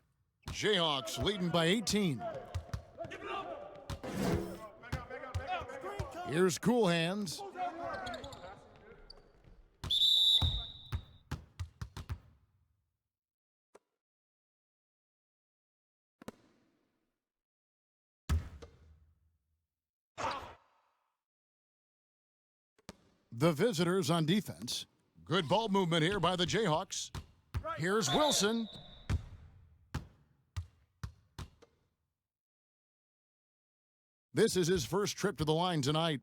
Jayhawks leading by 18. Here's Cool Hands. The visitors on defense. Good ball movement here by the Jayhawks. Here's Wilson. This is his first trip to the line tonight.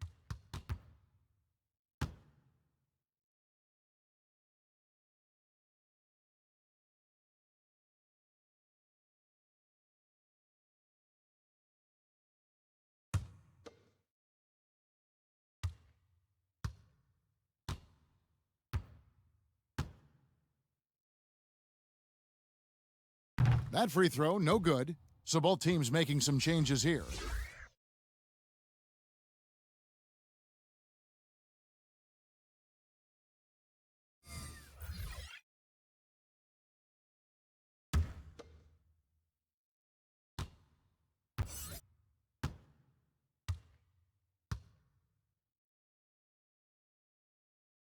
That free throw, no good. So both teams making some changes here.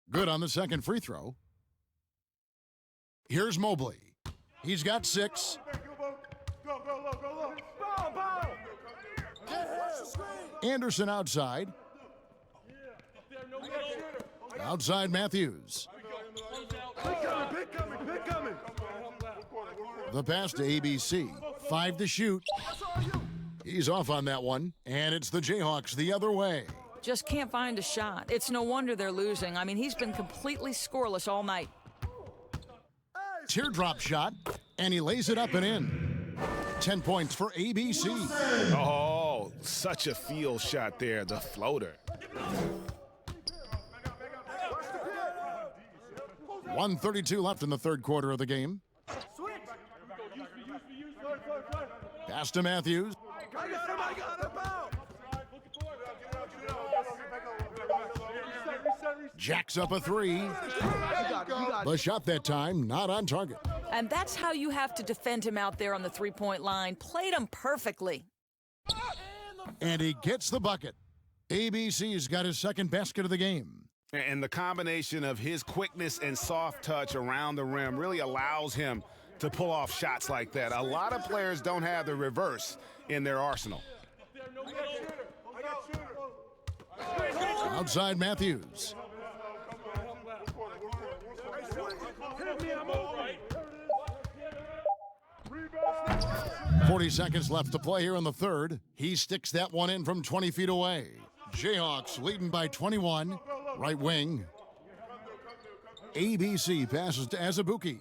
Good on the second free throw. Here's Mobley. He's got 6. Anderson outside. Outside Matthews. The pass to ABC. 5 to shoot. He's off on that one, and it's the Jayhawks the other way. Just can't find a shot. It's no wonder they're losing. I mean, he's been completely scoreless all night. Teardrop shot, and he lays it up and in. 10 points for ABC. Oh, such a feel shot there, the floater. 1:32 left in the third quarter of the game. Pass to Matthews. Jacks up a 3. The shot that time, not on target. And that's how you have to defend him out there on the three-point line. Played him perfectly. And he gets the bucket. ABC's got his second basket of the game. And the combination of his quickness and soft touch around the rim really allows him to pull off shots like that. A lot of players don't have the reverse in their arsenal. Outside Matthews. 40 seconds left to play here in the third. He sticks that one in from 20 feet away. Jayhawks leading by 21. Right wing. ABC passes to Azubuike.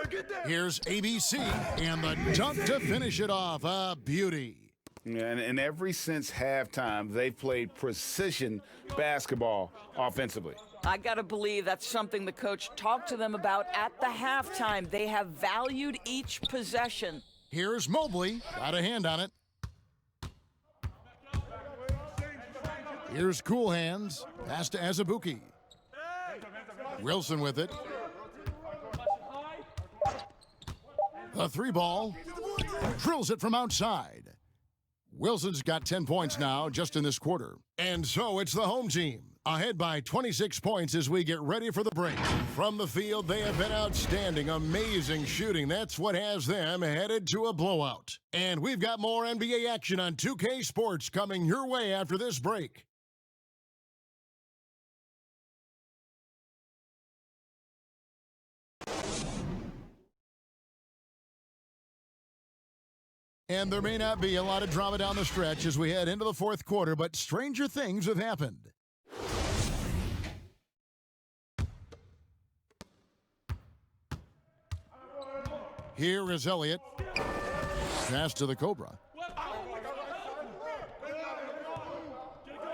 Get there. Here's ABC and the dunk to finish it off. A beauty. And ever since halftime, they've played precision basketball offensively. I got to believe that's something the coach talked to them about at the halftime. They have valued each possession. Here's Mobley. Got a hand on it. Here's Cool Hands. Pass to Azubuike. Wilson with it. The three ball. Drills it from outside. Wilson's got 10 points now just in this quarter. And so it's the home team, ahead by 26 points as we get ready for the break. From the field, they have been outstanding, amazing shooting. That's what has them headed to a blowout. And we've got more NBA action on 2K Sports coming your way after this break. And there may not be a lot of drama down the stretch as we head into the fourth quarter, but stranger things have happened. Here is Elliott. Pass to the Cobra.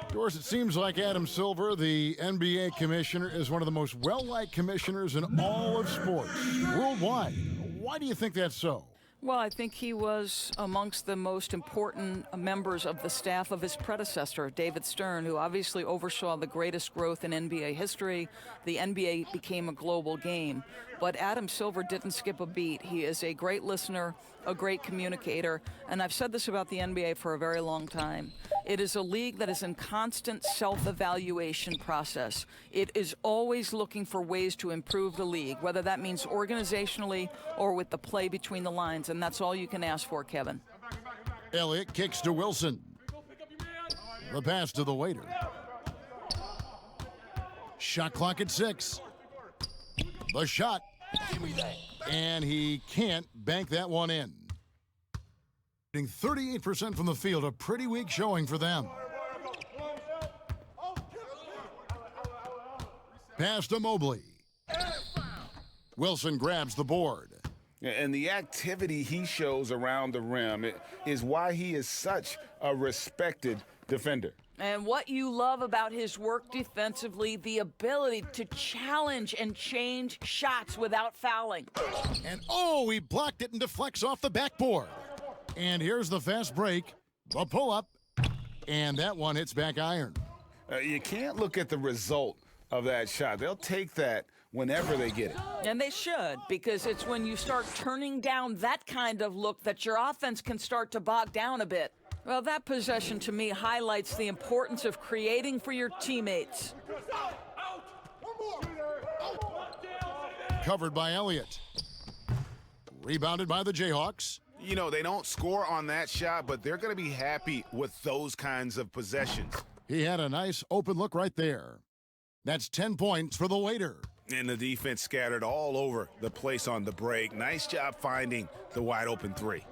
Of course, it seems like Adam Silver, the NBA commissioner, is one of the most well-liked commissioners in all of sports worldwide. Why do you think that's so? Well, I think he was amongst the most important members of the staff of his predecessor, David Stern, who obviously oversaw the greatest growth in NBA history. The NBA became a global game. But Adam Silver didn't skip a beat. He is a great listener, a great communicator, and I've said this about the NBA for a very long time. It is a league that is in constant self-evaluation process. It is always looking for ways to improve the league, whether that means organizationally or with the play between the lines, and that's all you can ask for, Kevin. Elliott kicks to Wilson. The pass to the waiter. Shot clock at 6. The shot. And he can't bank that one in. 38% from the field, a pretty weak showing for them. Pass to Mobley. Wilson grabs the board. And the activity he shows around the rim is why he is such a respected defender. And what you love about his work defensively, the ability to challenge and change shots without fouling. And he blocked it and deflects off the backboard. And here's the fast break, the pull-up, and that one hits back iron. You can't look at the result of that shot. They'll take that whenever they get it. And they should, because it's when you start turning down that kind of look that your offense can start to bog down a bit. Well, that possession to me highlights the importance of creating for your teammates. Covered by Elliott. Rebounded by the Jayhawks. You know, they don't score on that shot, but they're going to be happy with those kinds of possessions. He had a nice open look right there. That's 10 points for the waiter. And the defense scattered all over the place on the break. Nice job finding the wide open three.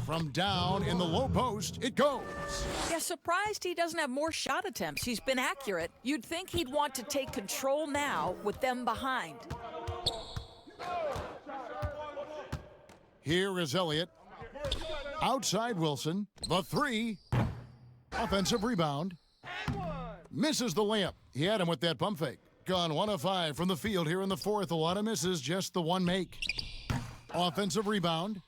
From down in the low post, it goes. Yeah, surprised he doesn't have more shot attempts. He's been accurate. You'd think he'd want to take control now with them behind. Here is Elliott. Outside Wilson. The three. Offensive rebound. Misses the layup. He had him with that pump fake. Gone 1 of 5 from the field here in the fourth. A lot of misses, just the one make. Offensive rebound.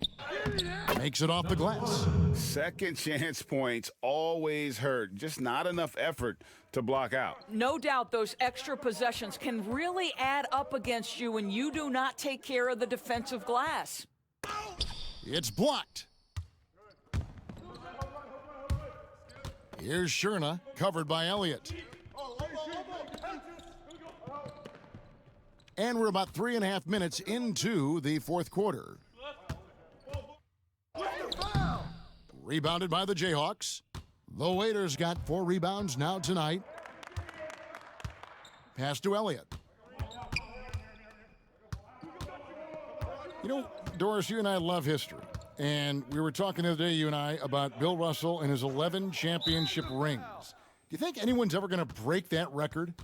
Makes it off the glass. Second chance points always hurt. Just not enough effort to block out. No doubt those extra possessions can really add up against you when you do not take care of the defensive glass. It's blocked. Here's Sherna, covered by Elliott. And we're about 3.5 minutes into the fourth quarter. Rebounded by the Jayhawks. The Waiters got 4 rebounds now tonight. Pass to Elliott. You know, Doris, you and I love history. And we were talking the other day, you and I, about Bill Russell and his 11 championship rings. Do you think anyone's ever going to break that record?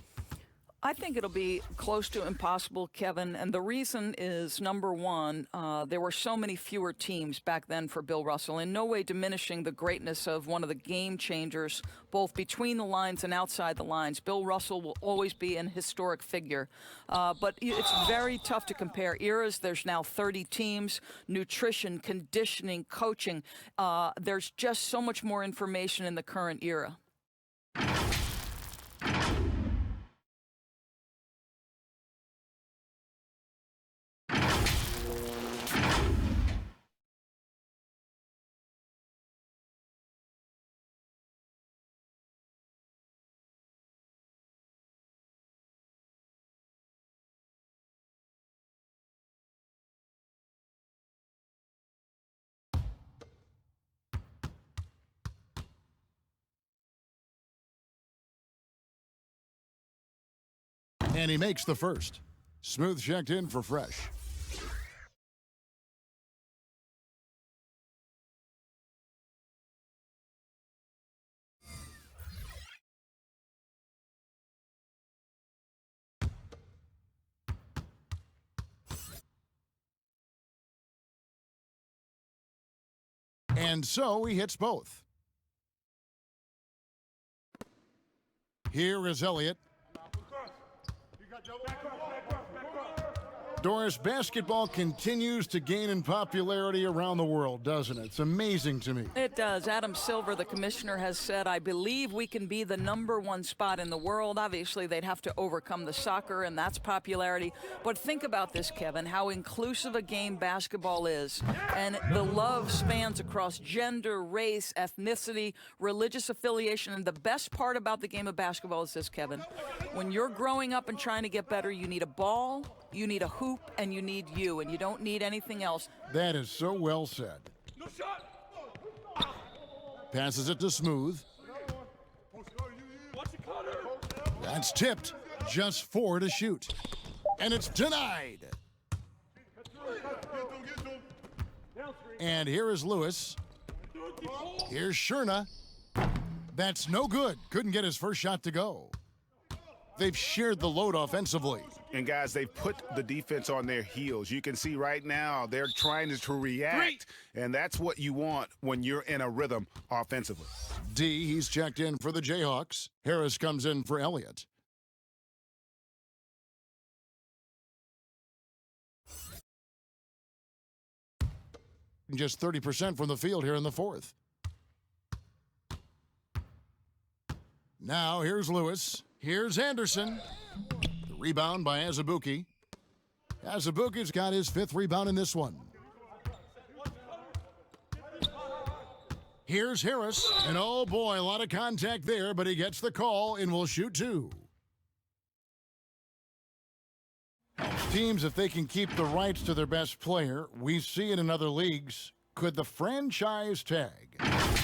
I think it'll be close to impossible, Kevin, and the reason is, number one, there were so many fewer teams back then for Bill Russell, in no way diminishing the greatness of one of the game changers, both between the lines and outside the lines. Bill Russell will always be an historic figure, but it's very tough to compare eras. There's now 30 teams, nutrition, conditioning, coaching. There's just so much more information in the current era. And he makes the first. Smooth checked in for Fresh. And so he hits both. Here is Elliott. Doris, basketball continues to gain in popularity around the world, doesn't it? It's amazing to me. It does. Adam Silver, the commissioner, has said, I believe we can be the #1 spot in the world. Obviously, they'd have to overcome the soccer, and that's popularity. But think about this, Kevin, how inclusive a game basketball is. And the love spans across gender, race, ethnicity, religious affiliation. And the best part about the game of basketball is this, Kevin. When you're growing up and trying to get better, you need a ball, you need a hoop, and you need you, and you don't need anything else. That is so well said. Passes it to Smooth. That's tipped. Just 4 to shoot. And it's denied. And here is Lewis. Here's Sherna. That's no good. Couldn't get his first shot to go. They've shared the load offensively. And, guys, they've put the defense on their heels. You can see right now they're trying to react, and that's what you want when you're in a rhythm offensively. D, he's checked in for the Jayhawks. Harris comes in for Elliott. Just 30% from the field here in the fourth. Now here's Lewis. Here's Anderson. The rebound by Azubuike. Azubuike's got his 5th rebound in this one. Here's Harris. And oh boy, a lot of contact there, but he gets the call and will shoot 2. Helps teams if they can keep the rights to their best player. We see it in other leagues. Could the franchise tag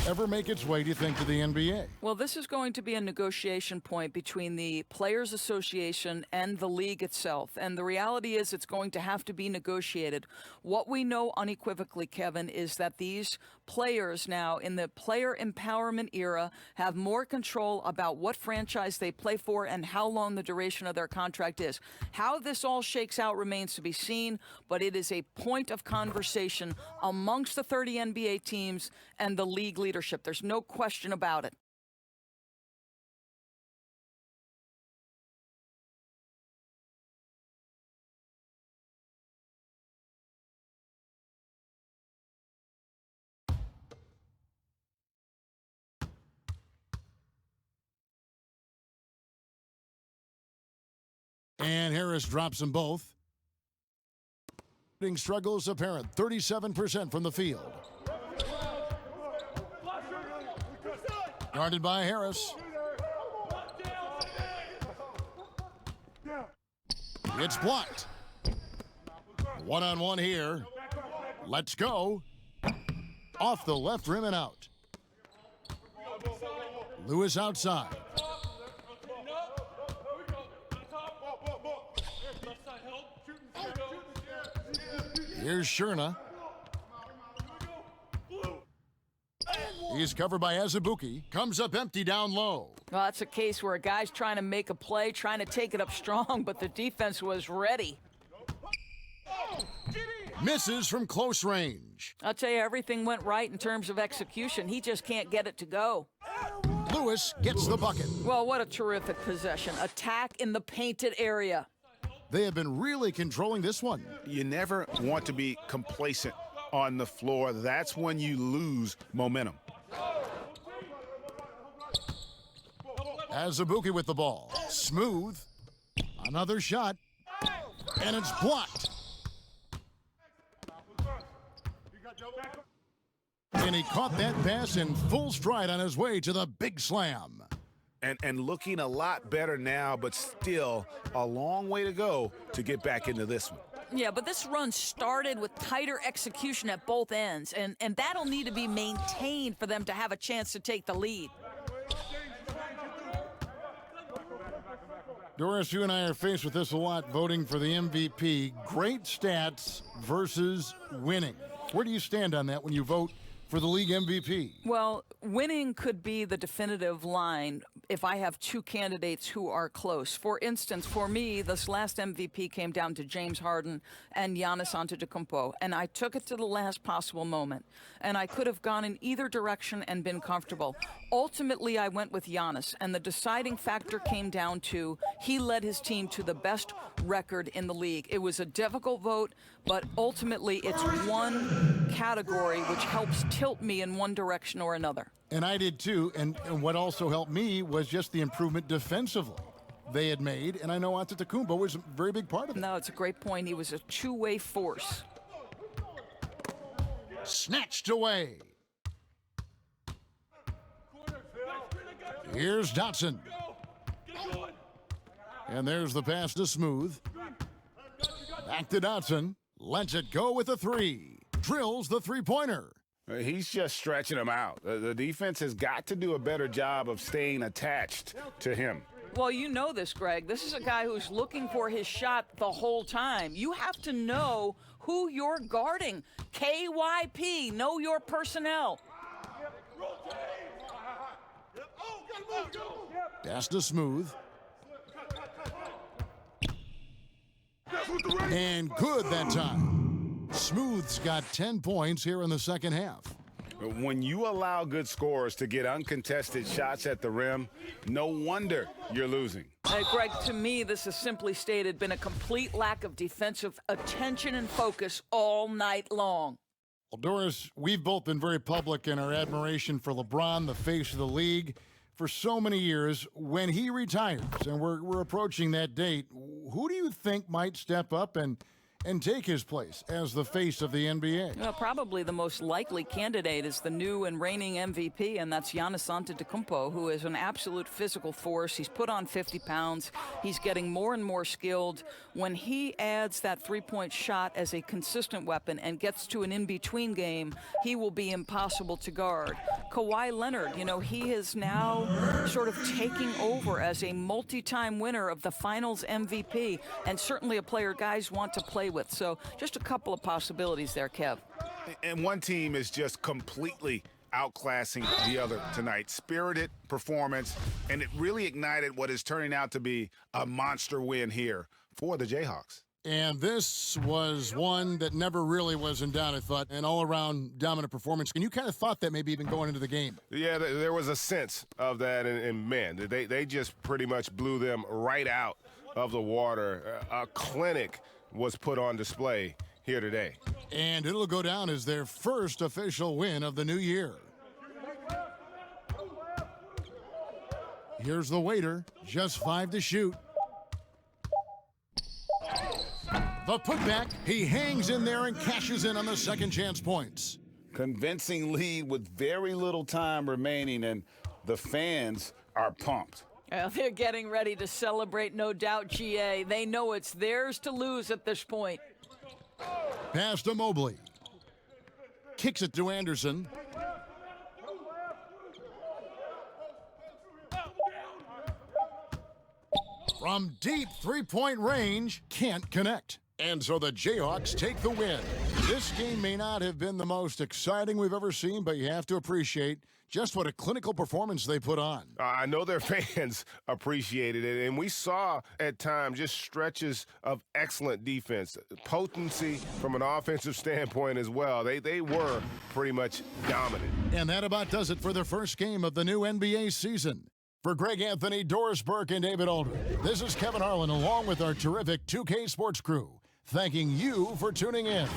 ever make its way, do you think, to the NBA? Well, this is going to be a negotiation point between the Players Association and the league itself. And the reality is it's going to have to be negotiated. What we know unequivocally, Kevin, is that these players now in the player empowerment era have more control about what franchise they play for and how long the duration of their contract is. How this all shakes out remains to be seen, but it is a point of conversation amongst the 30 NBA teams and the league leadership. There's no question about it. And Harris drops them both. Struggles apparent, 37% from the field. Guarded by Harris. It's blocked. One-on-one here. Let's go. Off the left rim and out. Lewis outside. Here's Sherna. He's covered by Azubuike. Comes up empty down low. Well, that's a case where a guy's trying to make a play, trying to take it up strong, but the defense was ready. Misses from close range. I'll tell you, everything went right in terms of execution. He just can't get it to go. Lewis gets the bucket. Well, what a terrific possession. Attack in the painted area. They have been really controlling this one. You never want to be complacent on the floor. That's when you lose momentum. Azubuike with the ball. Smooth. Another shot. And it's blocked. And he caught that pass in full stride on his way to the big slam. And looking a lot better now, but still a long way to go to get back into this one. Yeah, but this run started with tighter execution at both ends, and that'll need to be maintained for them to have a chance to take the lead. Doris, you and I are faced with this a lot, voting for the MVP. Great stats versus winning. Where do you stand on that when you vote for the league MVP? Well, winning could be the definitive line if I have two candidates who are close. For instance, for me, this last MVP came down to James Harden and Giannis Antetokounmpo, and I took it to the last possible moment. And I could have gone in either direction and been comfortable. Ultimately, I went with Giannis, and the deciding factor came down to he led his team to the best record in the league. It was a difficult vote, but ultimately it's one category which helps tilt me in one direction or another. And I did too, and what also helped me was just the improvement defensively they had made, and I know Antetokounmpo was a very big part of it. No, it's a great point. He was a two-way force. Snatched away. Here's Dotson. And there's the pass to Smooth. Back to Dotson. Lets it go with a three. Drills the three-pointer. He's just stretching him out. The defense has got to do a better job of staying attached to him. Well, you know this, Greg. This is a guy who's looking for his shot the whole time. You have to know who you're guarding. KYP, know your personnel. Pass to Smooth. And good that time. Smooth's got 10 points here in the second half. When you allow good scorers to get uncontested shots at the rim, no wonder you're losing. Hey, Greg, to me, this has simply stated been a complete lack of defensive attention and focus all night long. Well, Doris, we've both been very public in our admiration for LeBron, the face of the league, for so many years. When he retires, and we're approaching that date, who do you think might step up and take his place as the face of the NBA? Well, probably the most likely candidate is the new and reigning MVP, and that's Giannis Antetokounmpo, who is an absolute physical force. He's put on 50 pounds. He's getting more and more skilled. When he adds that three-point shot as a consistent weapon and gets to an in-between game, he will be impossible to guard. Kawhi Leonard, he is now sort of taking over as a multi-time winner of the Finals MVP, and certainly a player guys want to play with. So just a couple of possibilities there, Kev. And one team is just completely outclassing the other tonight. Spirited performance, and it really ignited what is turning out to be a monster win here for the Jayhawks. And this was one that never really was in doubt, I thought, an all-around dominant performance. And you kind of thought that maybe even going into the game. Yeah, there was a sense of that, and man, they just pretty much blew them right out of the water. A clinic was put on display here today. And it'll go down as their first official win of the new year. Here's the waiter, just 5 to shoot. The putback, he hangs in there and cashes in on the second chance points. Convincing lead with very little time remaining, and the fans are pumped. Well, they're getting ready to celebrate, no doubt, GA. They know it's theirs to lose at this point. Pass to Mobley. Kicks it to Anderson. From deep three-point range, can't connect. And so the Jayhawks take the win. This game may not have been the most exciting we've ever seen, but you have to appreciate just what a clinical performance they put on. I know their fans appreciated it, and we saw at times just stretches of excellent defense, potency from an offensive standpoint as well. They were pretty much dominant. And that about does it for the first game of the new NBA season. For Greg Anthony, Doris Burke, and David Aldridge, this is Kevin Harlan along with our terrific 2K Sports crew, thanking you for tuning in.